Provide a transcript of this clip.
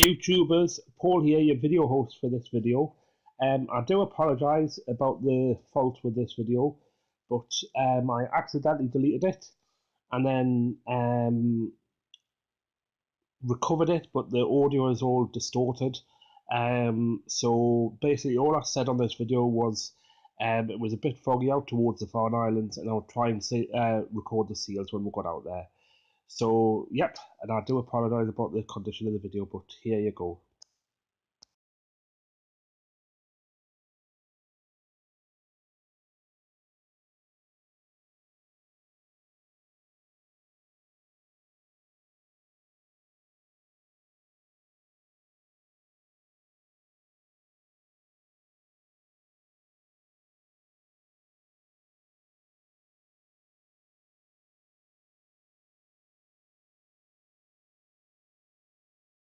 YouTubers, Paul here, your video host for this video. I do apologise about the fault with this video, but I accidentally deleted it and then recovered it, but the audio is all distorted. So basically all I said on this video was it was a bit foggy out towards the Farne Islands, and I'll try and record the seals when we got out there. So, yep, and I do apologise about the condition of the video, but here you go.